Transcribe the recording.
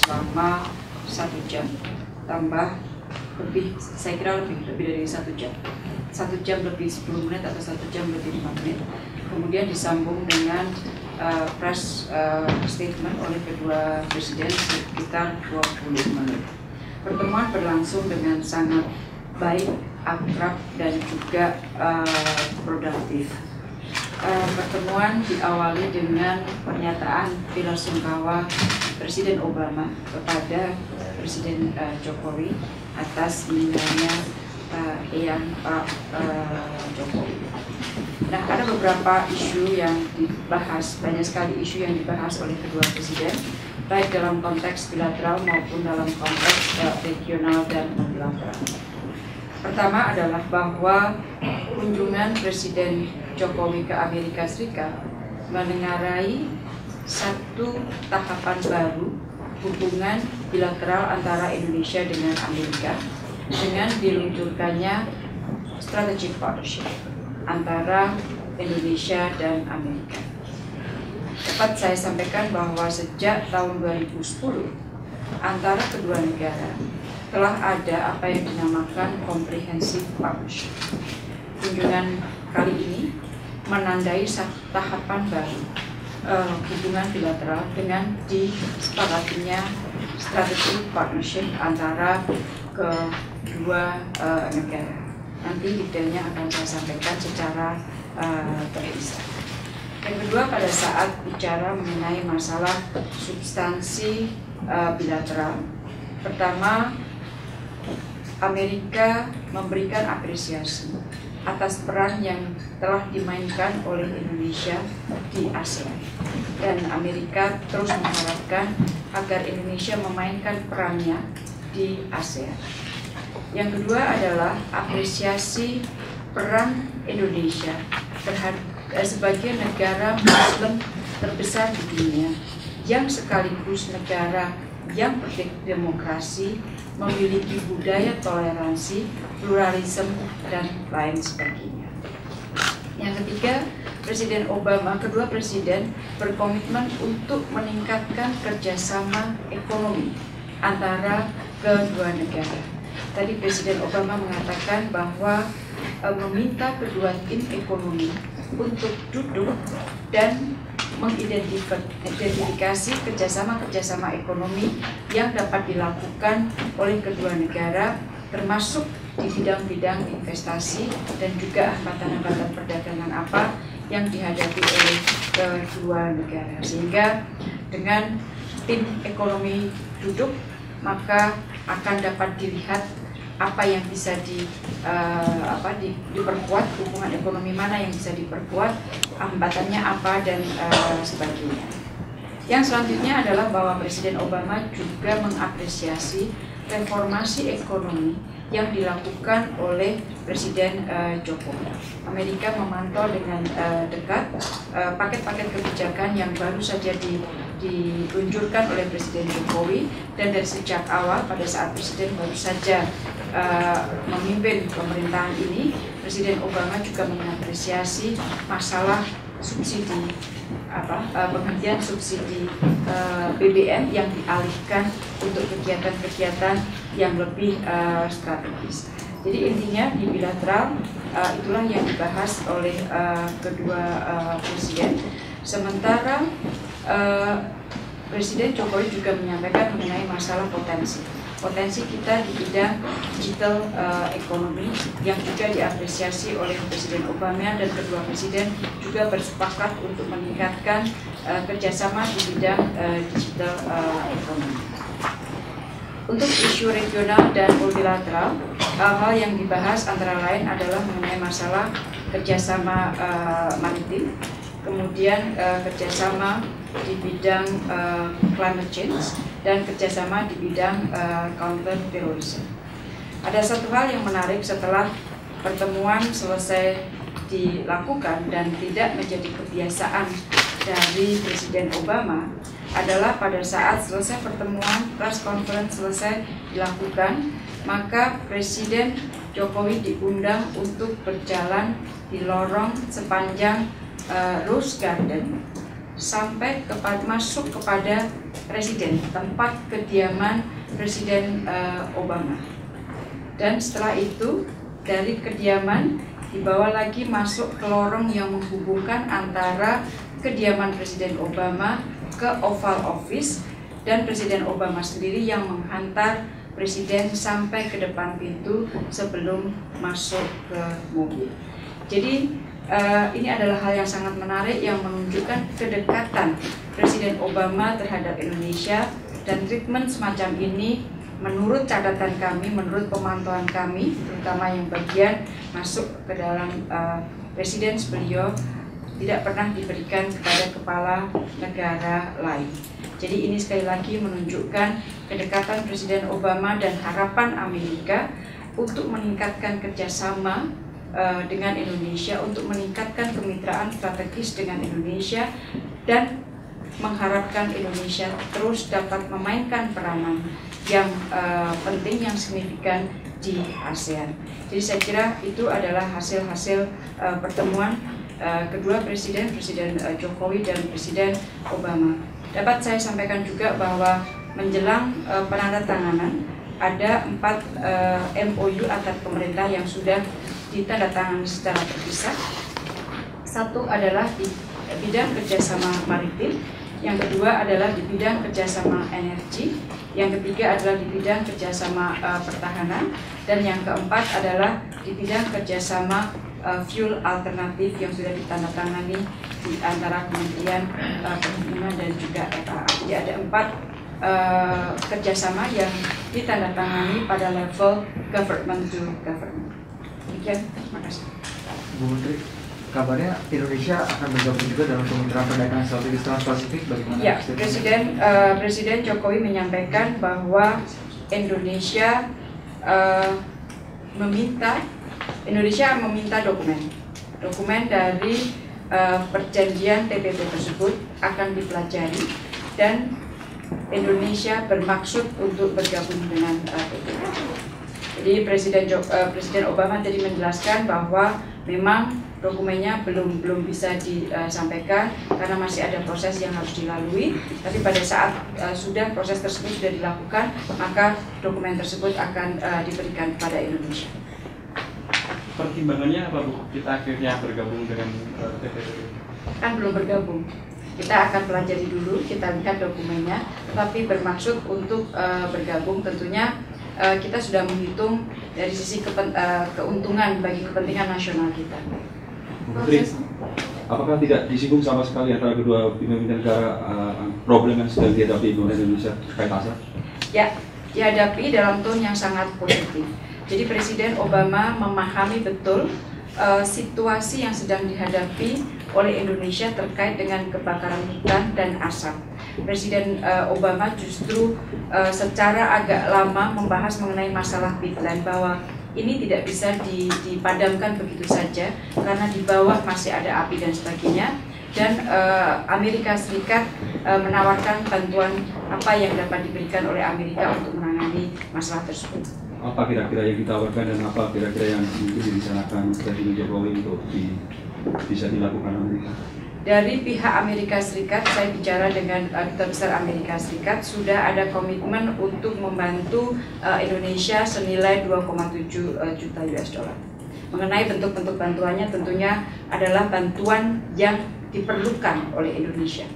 selama 1 jam tambah lebih, saya kira lebih dari 1 jam, 1 jam lebih 10 menit atau 1 jam lebih 5 menit. Kemudian disambung dengan press statement oleh kedua presiden sekitar 20 menit. Pertemuan berlangsung dengan sangat baik, akrab, dan juga produktif. Pertemuan diawali dengan pernyataan bela sungkawa Presiden Obama kepada Presiden Jokowi atas meninggalnya Eyang Pak Jokowi. Nah, ada beberapa isu yang dibahas, banyak sekali isu yang dibahas oleh kedua presiden, baik dalam konteks bilateral maupun dalam konteks regional dan multilateral. Pertama adalah bahwa kunjungan Presiden Jokowi ke Amerika Serikat menengarai satu tahapan baru hubungan bilateral antara Indonesia dengan Amerika dengan diluncurkannya strategic partnership antara Indonesia dan Amerika. Dapat saya sampaikan bahwa sejak tahun 2010 antara kedua negara telah ada apa yang dinamakan comprehensive partnership. Kunjungan kali ini menandai tahapan baru hubungan bilateral dengan disepakatinya strategic partnership antara kedua negara. Nanti detailnya akan saya sampaikan secara terpisah. Yang kedua, pada saat bicara mengenai masalah substansi bilateral, pertama, Amerika memberikan apresiasi atas peran yang telah dimainkan oleh Indonesia di ASEAN, dan Amerika terus mengharapkan agar Indonesia memainkan perannya di ASEAN. Yang kedua adalah apresiasi peran Indonesia sebagai negara Muslim terbesar di dunia, yang sekaligus negara yang berdemokrasi, memiliki budaya toleransi, pluralisme, dan lain sebagainya. Yang ketiga, Presiden Obama, kedua presiden berkomitmen untuk meningkatkan kerjasama ekonomi antara kedua negara. Tadi Presiden Obama mengatakan bahwa meminta kedua tim ekonomi untuk duduk dan mengidentifikasi kerjasama ekonomi yang dapat dilakukan oleh kedua negara, termasuk di bidang-bidang investasi dan juga hambatan-hambatan perdagangan apa yang dihadapi oleh kedua negara. Sehingga dengan tim ekonomi duduk, maka akan dapat dilihat apa yang bisa diperkuat, hubungan ekonomi mana yang bisa diperkuat, hambatannya apa, dan sebagainya. Yang selanjutnya adalah bahwa Presiden Obama juga mengapresiasi reformasi ekonomi yang dilakukan oleh Presiden Jokowi. Amerika memantau dengan dekat paket-paket kebijakan yang baru saja diluncurkan oleh Presiden Jokowi, dan dari sejak awal pada saat Presiden baru saja memimpin pemerintahan ini, Presiden Obama juga mengapresiasi masalah subsidi penghentian subsidi BBM yang dialihkan untuk kegiatan-kegiatan yang lebih strategis. Jadi intinya di bilateral itulah yang dibahas oleh kedua presiden. Sementara Presiden Jokowi juga menyampaikan mengenai masalah potensi kita di bidang digital ekonomi yang juga diapresiasi oleh Presiden Obama, dan kedua presiden juga bersepakat untuk meningkatkan kerjasama di bidang digital ekonomi. Untuk isu regional dan multilateral, hal-hal yang dibahas antara lain adalah mengenai masalah kerjasama maritim, kemudian kerjasama di bidang climate change, dan kerjasama di bidang counter terorisme. Ada satu hal yang menarik setelah pertemuan selesai dilakukan dan tidak menjadi kebiasaan dari Presiden Obama, adalah pada saat selesai pertemuan, press conference selesai dilakukan, maka Presiden Jokowi diundang untuk berjalan di lorong sepanjang Rose Garden sampai masuk kepada presiden, tempat kediaman Presiden Obama. Dan setelah itu dari kediaman dibawa lagi masuk ke lorong yang menghubungkan antara kediaman Presiden Obama ke Oval Office, dan Presiden Obama sendiri yang menghantar Presiden sampai ke depan pintu sebelum masuk ke mobil. Jadi ini adalah hal yang sangat menarik yang menunjukkan kedekatan Presiden Obama terhadap Indonesia, dan treatment semacam ini menurut catatan kami, menurut pemantauan kami, terutama yang bagian masuk ke dalam residence beliau, tidak pernah diberikan kepada kepala negara lain. Jadi ini sekali lagi menunjukkan kedekatan Presiden Obama dan harapan Amerika untuk meningkatkan kerjasama dengan Indonesia, untuk meningkatkan kemitraan strategis dengan Indonesia, dan mengharapkan Indonesia terus dapat memainkan peranan yang penting, yang signifikan di ASEAN. Jadi saya kira itu adalah hasil-hasil pertemuan kedua Presiden Jokowi dan Presiden Obama. Dapat saya sampaikan juga bahwa menjelang penandatanganan ada 4 MOU antar pemerintah yang sudah ditandatangani secara terpisah. Satu adalah di bidang kerjasama maritim, yang kedua adalah di bidang kerjasama energi, yang ketiga adalah di bidang kerjasama pertahanan, dan yang keempat adalah di bidang kerjasama fuel alternatif yang sudah ditandatangani di antara Kementerian Perhubungan dan juga FAA. Jadi ada 4 kerjasama yang ditandatangani pada level government to government. Demikian, terima kasih. Bu Menteri, kabarnya Indonesia akan bergabung juga dalam kemitraan perdagangan strategis Trans-Pasifik, bagaimana? Ya, Presiden Jokowi menyampaikan bahwa Indonesia meminta dokumen dari perjanjian TPP tersebut akan dipelajari, dan Indonesia bermaksud untuk bergabung dengan TPP. Jadi Presiden Obama tadi menjelaskan bahwa memang dokumennya belum bisa disampaikan karena masih ada proses yang harus dilalui. Tapi pada saat proses tersebut sudah dilakukan, maka dokumen tersebut akan diberikan kepada Indonesia. Pertimbangannya apa, Bu? Kita akhirnya bergabung dengan TPP? Kan belum bergabung. Kita akan pelajari dulu, kita lihat dokumennya, tapi bermaksud untuk bergabung. Tentunya kita sudah menghitung dari sisi keuntungan bagi kepentingan nasional kita. Menteri, apakah tidak disinggung sama sekali antara kedua pemimpin negara problem yang sedang dihadapi Indonesia terkait ASEAN? Ya, dihadapi dalam tone yang sangat positif. Jadi Presiden Obama memahami betul situasi yang sedang dihadapi oleh Indonesia terkait dengan kebakaran hutan dan asap. Presiden Obama justru secara agak lama membahas mengenai masalah peatland, bahwa ini tidak bisa dipadamkan begitu saja karena di bawah masih ada api dan sebagainya. Dan Amerika Serikat menawarkan bantuan apa yang dapat diberikan oleh Amerika untuk menangani masalah tersebut. Apa kira-kira yang ditawarkan dan apa kira-kira yang mungkin direncanakan Presiden Jokowi untuk bisa dilakukan Amerika? Dari pihak Amerika Serikat, saya bicara dengan Duta Besar Amerika Serikat, sudah ada komitmen untuk membantu Indonesia senilai 2,7 juta US dollar. Mengenai bentuk-bentuk bantuannya, tentunya adalah bantuan yang diperlukan oleh Indonesia.